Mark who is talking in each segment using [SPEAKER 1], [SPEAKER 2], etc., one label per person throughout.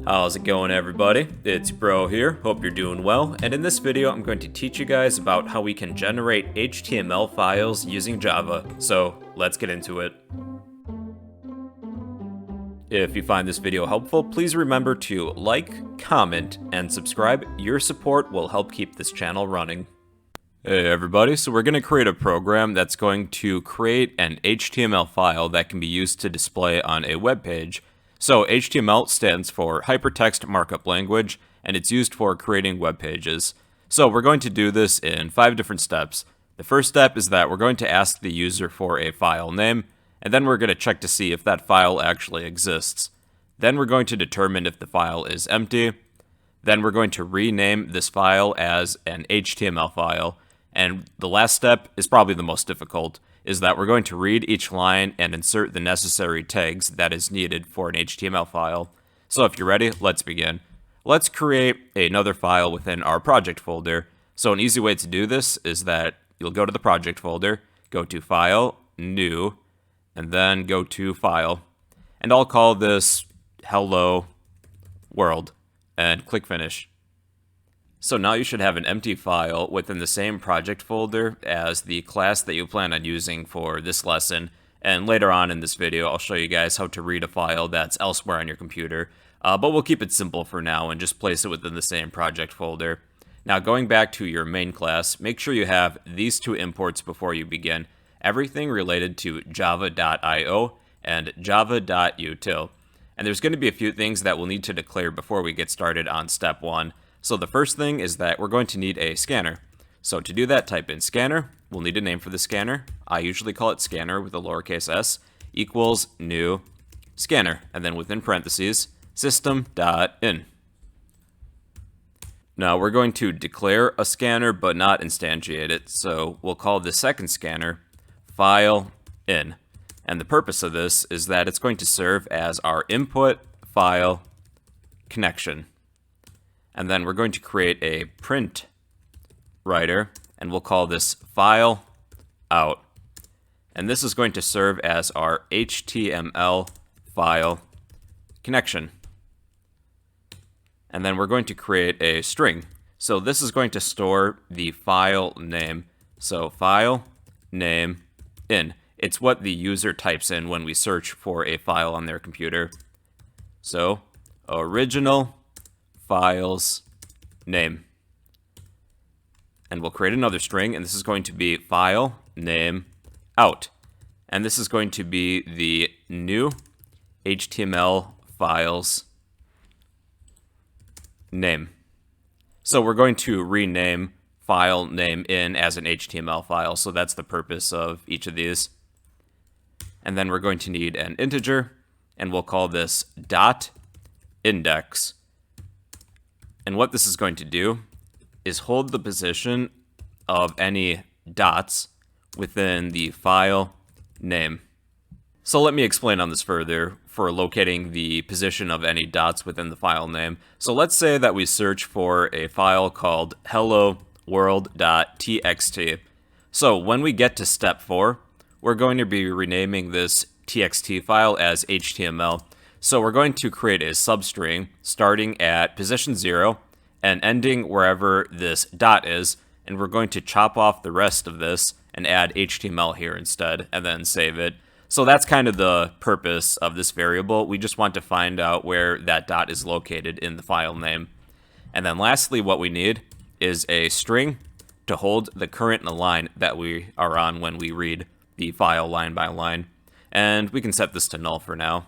[SPEAKER 1] How's it going, everybody? It's Bro here, hope you're doing well, and in this video I'm going to teach you guys about how we can generate HTML files using Java, so let's get into it. If you find this video helpful, please remember to like, comment, and subscribe. Your support will help keep this channel running. Hey everybody, so we're going to create a program that's going to create an HTML file that can be used to display on a web page. So HTML stands for Hypertext Markup Language, and it's used for creating web pages. So we're going to do this in 5 different steps. The first step is that we're going to ask the user for a file name, and then we're going to check to see if that file actually exists. Then we're going to determine if the file is empty. Then we're going to rename this file as an HTML file. And the last step is probably the most difficult, is that we're going to read each line and insert the necessary tags that is needed for an HTML file. So if you're ready, let's begin. Let's create another file within our project folder. So an easy way to do this is that you'll go to the project folder, go to File, New, and then go to File. And I'll call this Hello World, and click Finish. So now you should have an empty file within the same project folder as the class that you plan on using for this lesson. And later on in this video, I'll show you guys how to read a file that's elsewhere on your computer. But we'll keep it simple for now and just place it within the same project folder. Now going back to your main class, make sure you have these 2 imports before you begin. Everything related to java.io and java.util. And there's going to be a few things that we'll need to declare before we get started on step 1. So the first thing is that we're going to need a scanner. So to do that, type in scanner. We'll need a name for the scanner. I usually call it scanner with a lowercase s, equals new scanner. And then within parentheses, system.in. Now we're going to declare a scanner but not instantiate it. So we'll call the second scanner file in. And the purpose of this is that it's going to serve as our input file connection. And then we're going to create a printwriter, and we'll call this file out. And this is going to serve as our HTML file connection. And then we're going to create a string. So this is going to store the file name. So file name in. It's what the user types in when we search for a file on their computer. So original files name. And we'll create another string, and this is going to be file name out. And this is going to be the new HTML files name. So we're going to rename file name in as an HTML file, so that's the purpose of each of these. And then we're going to need an integer, and we'll call this dot index. And what this is going to do is hold the position of any dots within the file name. So let me explain on this further for locating the position of any dots within the file name. So let's say that we search for a file called helloworld.txt. So when we get to step 4, we're going to be renaming this txt file as HTML. So we're going to create a substring starting at position 0 and ending wherever this dot is, and we're going to chop off the rest of this and add HTML here instead, and then save it. So that's kind of the purpose of this variable. We just want to find out where that dot is located in the file name. And then lastly, what we need is a string to hold the current line that we are on when we read the file line by line. And we can set this to null for now.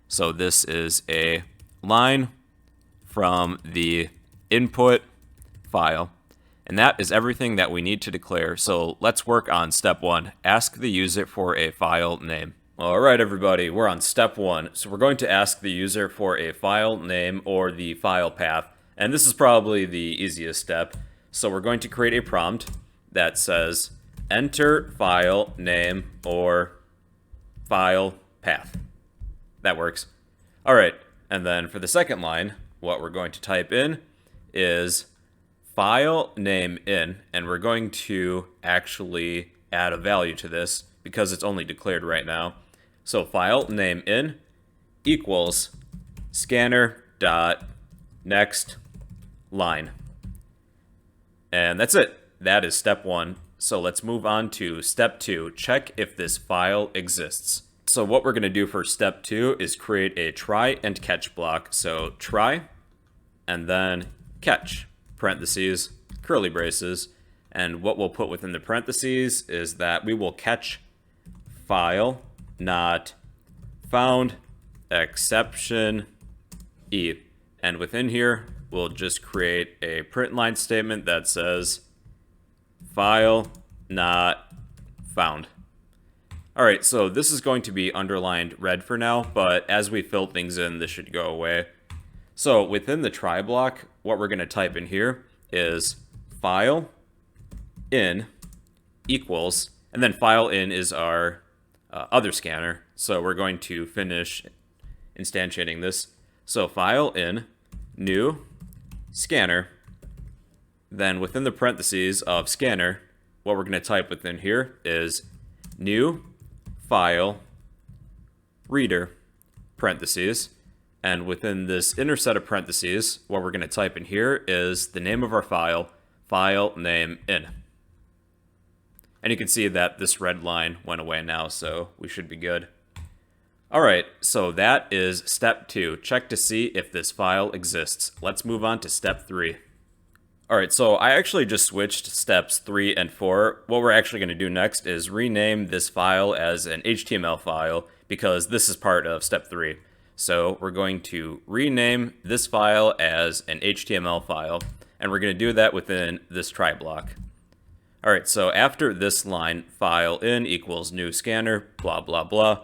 [SPEAKER 1] So this is a line from the input file. And that is everything that we need to declare. So let's work on step 1. Ask the user for a file name. All right, everybody, we're on step 1. So we're going to ask the user for a file name or the file path. And this is probably the easiest step. So we're going to create a prompt that says enter file name or file path. That works. All right, and then for the second line, what we're going to type in is file name in, and we're going to actually add a value to this because it's only declared right now. So file name in equals scanner dot next line. And that's it. That is step 1. So let's move on to step 2. Check if this file exists. So what we're going to do for step 2 is create a try and catch block. So try and then catch, parentheses, curly braces. And what we'll put within the parentheses is that we will catch file not found exception E. And within here, we'll just create a print line statement that says file not found. All right, so this is going to be underlined red for now, but as we fill things in, this should go away. So within the try block, what we're going to type in here is file in equals, and then file in is our other scanner. So we're going to finish instantiating this. So file in new scanner. Then within the parentheses of scanner, what we're going to type within here is new file reader parentheses. And within this inner set of parentheses, what we're going to type in here is the name of our file, file name in. And you can see that this red line went away now, so we should be good. All right, so that is step 2. Check to see if this file exists. Let's move on to step 3. All right, so I actually just switched steps 3 and 4. What we're actually going to do next is rename this file as an HTML file because this is part of step 3. So we're going to rename this file as an HTML file, and we're going to do that within this try block. All right, so after this line, file in equals new scanner, blah, blah, blah,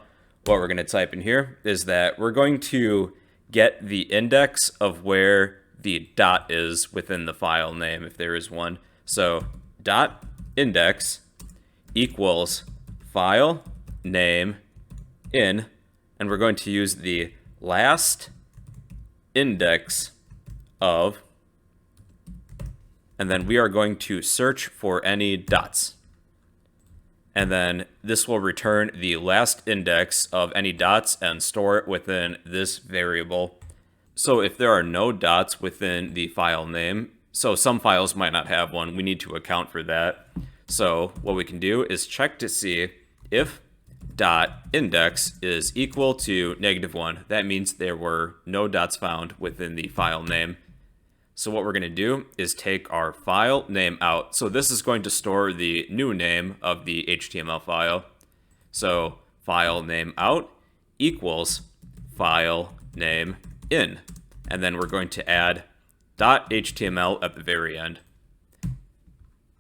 [SPEAKER 1] what we're going to type in here is that we're going to get the index of where the dot is within the file name, if there is one. So dot index equals file name in, and we're going to use the last index of, and then we are going to search for any dots. And then this will return the last index of any dots and store it within this variable. So if there are no dots within the file name, so some files might not have one, we need to account for that. So what we can do is check to see if dot index is equal to -1. That means there were no dots found within the file name. So what we're going to do is take our file name out. So this is going to store the new name of the HTML file. So file name out equals file name in. And then we're going to add .html at the very end.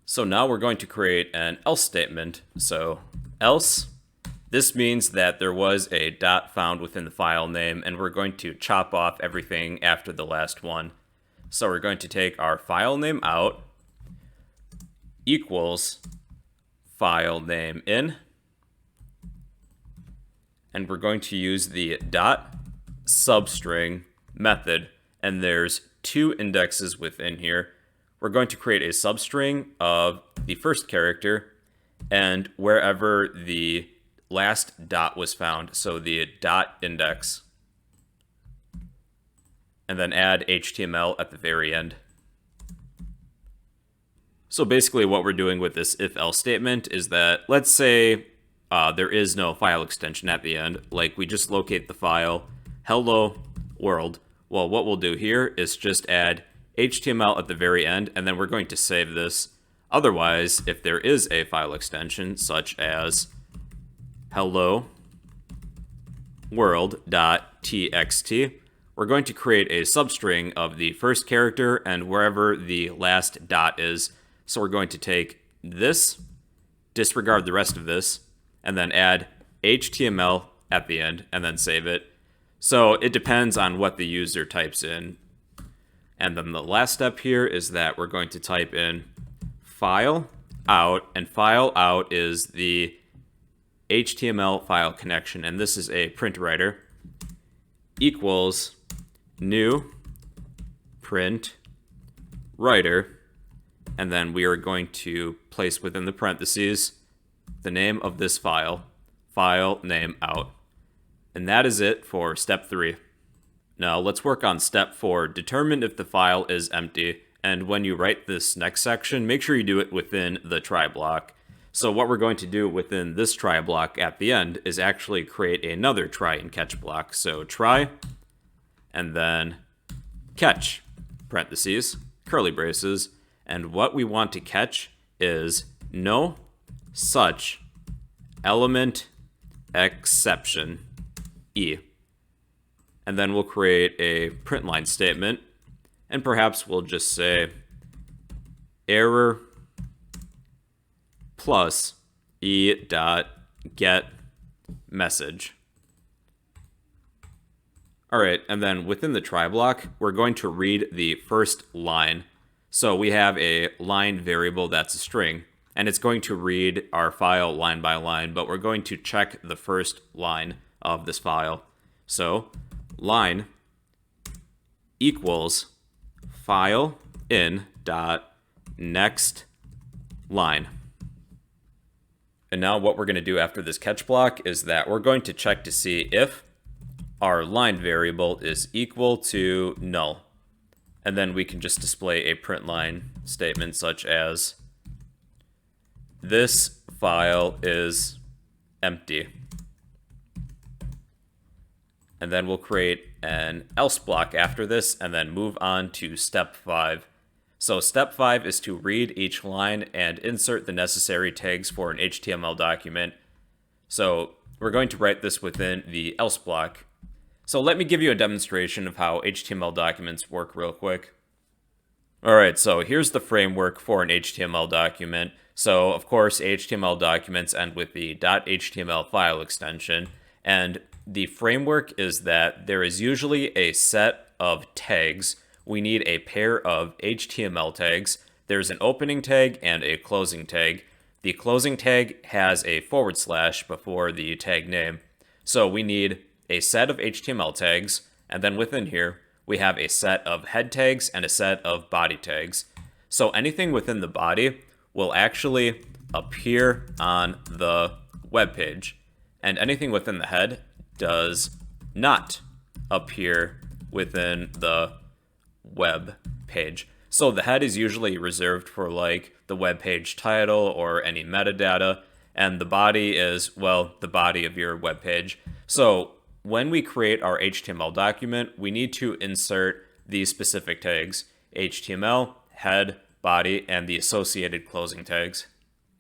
[SPEAKER 1] So now we're going to create an else statement. So else, this means that there was a dot found within the file name, and we're going to chop off everything after the last one. So we're going to take our file name out equals file name in, and we're going to use the dot substring method, and there's 2 indexes within here. We're going to create a substring of the first character and wherever the last dot was found, so the dot index, and then add HTML at the very end. So basically what we're doing with this if-else statement is that, let's say there is no file extension at the end, like we just locate the file hello world. Well, what we'll do here is just add HTML at the very end, and then we're going to save this. Otherwise, if there is a file extension such as hello world.txt, we're going to create a substring of the first character and wherever the last dot is. So we're going to take this, disregard the rest of this, and then add HTML at the end, and then save it. So it depends on what the user types in. And then the last step here is that we're going to type in file out, and file out is the HTML file connection, and this is a printwriter, equals new print writer, and then we are going to place within the parentheses the name of this file, file name out. And that is it for step 3. Now let's work on step 4, determine if the file is empty. And when you write this next section, make sure you do it within the try block. So what we're going to do within this try block at the end is actually create another try and catch block. So try, and then catch, parentheses, curly braces, and what we want to catch is no such element exception, E. And then we'll create a print line statement, and perhaps we'll just say error plus E dot get message. All right, and then within the try block, we're going to read the first line. So we have a line variable that's a string, and it's going to read our file line by line, but we're going to check the first line of this file. So line equals file in dot next line. And now what we're going to do after this catch block is that we're going to check to see if our line variable is equal to null. And then we can just display a print line statement such as this file is empty. And then we'll create an else block after this and then move on to step 5. So step 5 is to read each line and insert the necessary tags for an HTML document. So we're going to write this within the else block. So let me give you a demonstration of how HTML documents work real quick. Alright, so here's the framework for an HTML document. So of course HTML documents end with the .html file extension, and the framework is that there is usually a set of tags. We need a pair of HTML tags. There's an opening tag and a closing tag. The closing tag has a / before the tag name. So we need a set of HTML tags, and then within here, we have a set of head tags and a set of body tags. So anything within the body will actually appear on the web page, and anything within the head does not appear within the web page. So the head is usually reserved for like the web page title or any metadata, and the body is, well, the body of your web page. So when we create our HTML document, we need to insert these specific tags: HTML, head, body, and the associated closing tags.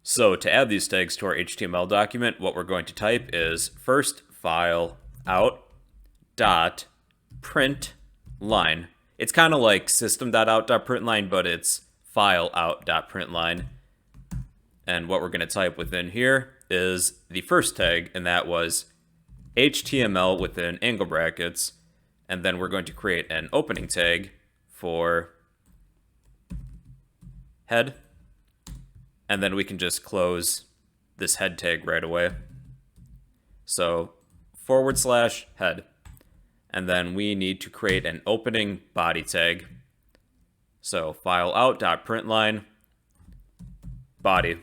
[SPEAKER 1] So to add these tags to our HTML document, what we're going to type is first file out dot print line. It's kind of like system.out.println, but it's file out.println. And what we're going to type within here is the first tag, and that was HTML within angle brackets. And then we're going to create an opening tag for head. And then we can just close this head tag right away. So / head. And then we need to create an opening body tag. So file out.println body.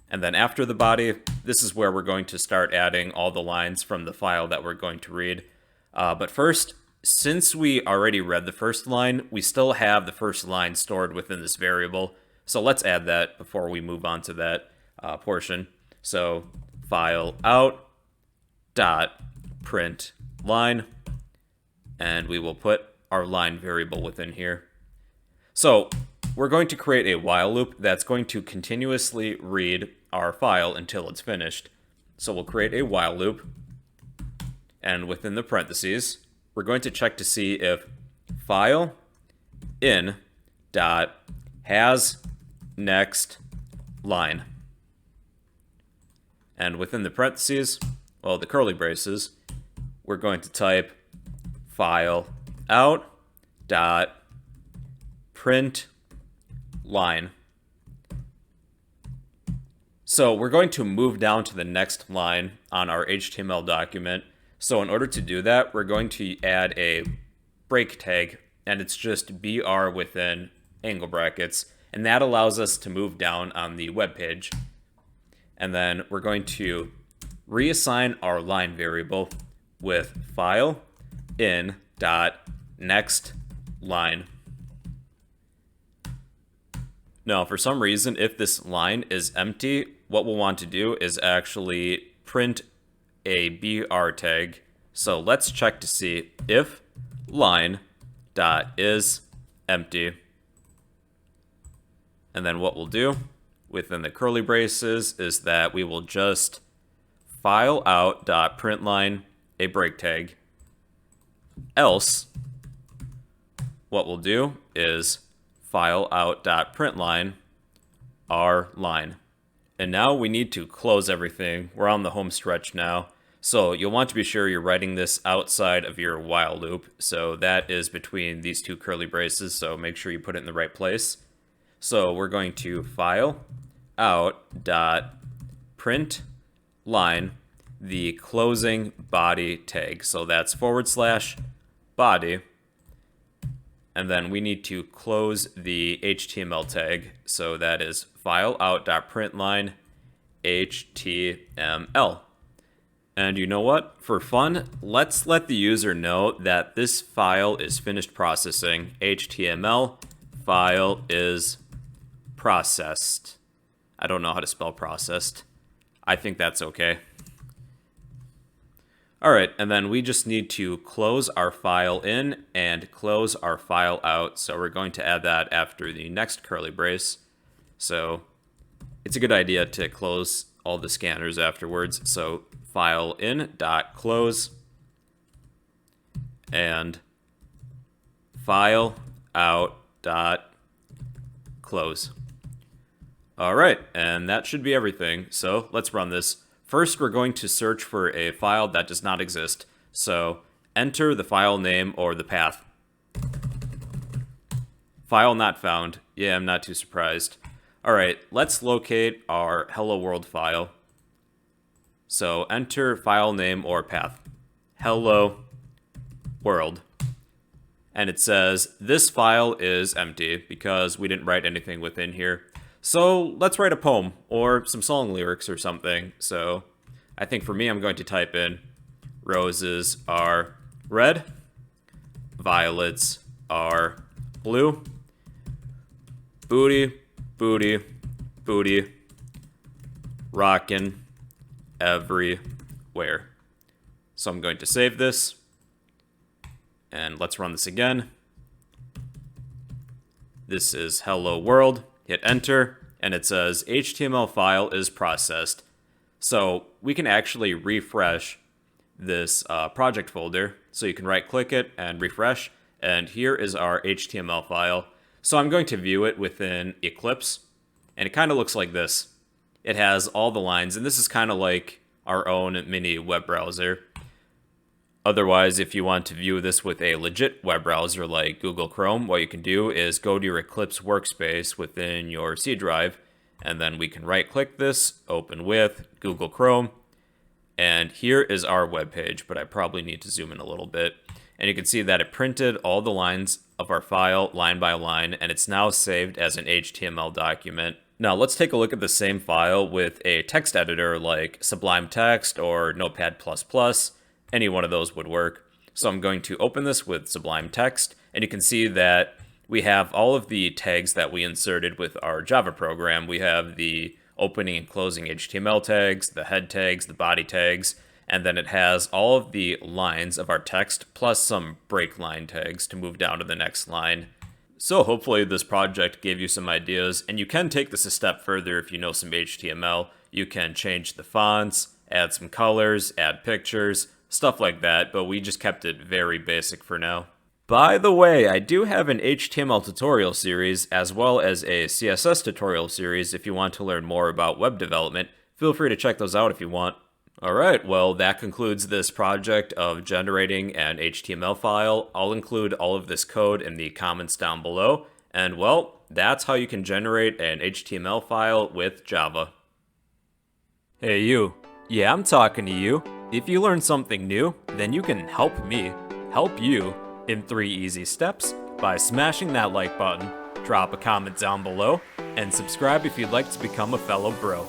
[SPEAKER 1] And then after the body, this is where we're going to start adding all the lines from the file that we're going to read. But first, since we already read the first line, we still have the first line stored within this variable. So let's add that before we move on to that portion. So file out dot print line, and we will put our line variable within here. So we're going to create a while loop that's going to continuously read our file until it's finished. So we'll create a while loop, and within the parentheses, we're going to check to see if file in dot has next line. And within the parentheses, well, the curly braces, we're going to type file out dot print line. So we're going to move down to the next line on our HTML document. So in order to do that, we're going to add a break tag, and it's just BR within angle brackets, and that allows us to move down on the web page. And then we're going to reassign our line variable with file in dot next line. Now, for some reason, if this line is empty, what we'll want to do is actually print a BR tag. So let's check to see if line dot is empty. And then what we'll do within the curly braces is that we will just file out dot println a break tag. Else, what we'll do is file out dot println our line. And now we need to close everything. We're on the home stretch now. So you'll want to be sure you're writing this outside of your while loop. So that is between these two curly braces, so make sure you put it in the right place. So we're going to file out dot print line the closing body tag. So that's / body. And then we need to close the HTML tag. So that is file out dot println HTML. And you know what? For fun, let's let the user know that this file is finished processing. HTML file is processed. I don't know how to spell processed. I think that's okay. All right, and then we just need to close our file in and close our file out. So we're going to add that after the next curly brace. So it's a good idea to close all the scanners afterwards. So file in dot close and file out dot close. All right, and that should be everything. So let's run this. First, we're going to search for a file that does not exist. So enter the file name or the path. File not found. Yeah, I'm not too surprised. All right, let's locate our Hello World file. So enter file name or path. Hello World. And it says this file is empty because we didn't write anything within here. So let's write a poem or some song lyrics or something. So I think for me, I'm going to type in roses are red, violets are blue, booty, booty, booty, rockin' everywhere. So I'm going to save this and let's run this again. This is Hello World. Hit enter, and it says HTML file is processed. So we can actually refresh this project folder. So you can right-click it and refresh, and here is our HTML file. So I'm going to view it within Eclipse, and it kind of looks like this. It has all the lines, and this is kind of like our own mini web browser. Otherwise, if you want to view this with a legit web browser like Google Chrome, what you can do is go to your Eclipse workspace within your C drive, and then we can right-click this, open with Google Chrome, and here is our web page, but I probably need to zoom in a little bit. And you can see that it printed all the lines of our file line by line, and it's now saved as an HTML document. Now let's take a look at the same file with a text editor like Sublime Text or Notepad++. Any one of those would work. So I'm going to open this with Sublime Text, and you can see that we have all of the tags that we inserted with our Java program. We have the opening and closing HTML tags, the head tags, the body tags, and then it has all of the lines of our text plus some break line tags to move down to the next line. So hopefully this project gave you some ideas, and you can take this a step further if you know some HTML. You can change the fonts, add some colors, add pictures, stuff like that, but we just kept it very basic for now. By the way, I do have an HTML tutorial series as well as a CSS tutorial series if you want to learn more about web development. Feel free to check those out if you want. Alright, well that concludes this project of generating an HTML file. I'll include all of this code in the comments down below, and well, that's how you can generate an HTML file with Java. Hey you. Yeah, I'm talking to you. If you learned something new, then you can help me help you in 3 easy steps by smashing that like button, drop a comment down below, and subscribe if you'd like to become a fellow bro.